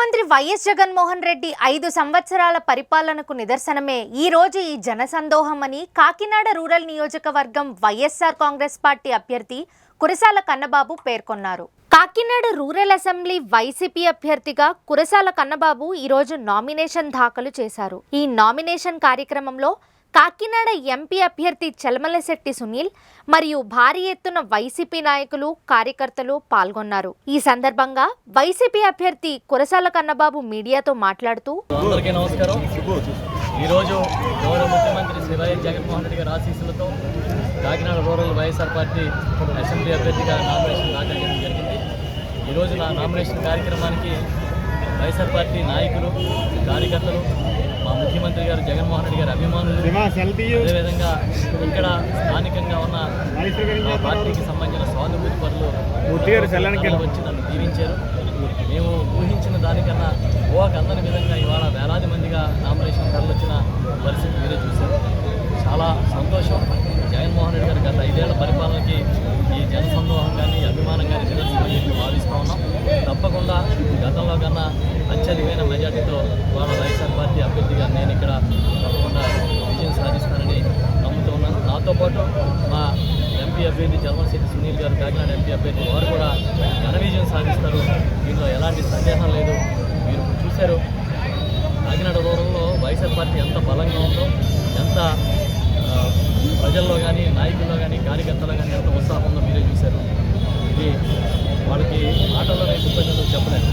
ముఖ్యమంత్రి వైఎస్ జగన్మోహన్ రెడ్డి 5 సంవత్సరాల పరిపాలనకు నిదర్శనమే ఈ రోజు ఈ జనసందోహం అని కాకినాడ రూరల్ నియోజకవర్గం వైఎస్ఆర్ కాంగ్రెస్ పార్టీ అభ్యర్థి కురసాల కన్నబాబు పేర్కొన్నారు. కాకినాడ రూరల్ అసెంబ్లీ వైసీపీ అభ్యర్థిగా కురసాల కన్నబాబు ఈ రోజు నామినేషన్ దాఖలు చేశారు. ఈ నామినేషన్ కార్యక్రమంలో కాకినాడ ఎంపీ అభ్యర్థి చలమలశెట్టి సునీల్ మరియు భారీ ఎత్తున వైసీపీ నాయకులు కార్యకర్తలు పాల్గొన్నారు. ఈ సందర్భంగా వైసీపీ అభ్యర్థి కురసాల కన్నబాబు మీడియాతో మాట్లాడుతూ అందరికీ నమస్కారం. ఈరోజు గౌరవ ముఖ్యమంత్రి శ్రీ వైఎస్ జగన్మోహన్ రెడ్డి గారి ఆశీస్సులతో Kakinada rural YSR party assembly అభ్యర్థిగా నామినేషన్ దాఖలు చేయడం జరిగింది. ఈరోజు నా నామినేషన్ కార్యక్రమానికి వైఎస్ఆర్ పార్టీ నాయకులు కార్యకర్తలు మా ముఖ్యమంత్రి గారు జగన్మోహన్ రెడ్డి గారి అభిమానులు అదేవిధంగా ఇక్కడ స్థానికంగా ఉన్న మా పార్టీకి సంబంధించిన స్వానుభూతి పనులు వచ్చి నన్ను దీవించారు. మేము ఊహించిన దానికన్నా ఊహకు అందని విధంగా ఇవాళ వేలాది మందిగా నామినేషన్ తరలి వచ్చిన పరిస్థితి మీరే చూశారు. చాలా సంతోషం. జగన్మోహన్ రెడ్డి గారు గత 5 ఏళ్ల పరిపాలనకి ఈ జనసందోహం కానీ అభిమానం కానీ నిదర్శనం చెప్పి భావిస్తూ ఉన్నాం. తప్పకుండా గతంలో కన్నా అత్యధికమైన మెజార్టీతో వాళ్ళ వైఎస్ఆర్ పార్టీ అభ్యర్థిగా నేను ఇక్కడ తప్పకుండా విజయం సాధిస్తానని నమ్ముతూ ఉన్నాను. నాతో పాటు మా ఎంపీ అభ్యర్థి చలమలశెట్టి సునీల్ గారు కాకినాడ ఎంపీ అభ్యర్థి వారు కూడా ఘన విజయం సాధిస్తారు. దీనిలో ఎలాంటి సందేహం లేదు. మీరు చూశారు కాకినాడ రూరల్లో వైఎస్ఆర్ పార్టీ ఎంత బలంగా ఉందో, ఎంత ప్రజల్లో కానీ నాయకుల్లో కానీ కార్యకర్తల్లో కానీ ఎంత ఉత్సాహం ఉందో మీరే చూశారు. ఇది వాళ్ళకి ఆటల్లో నేను చెప్పలేదు.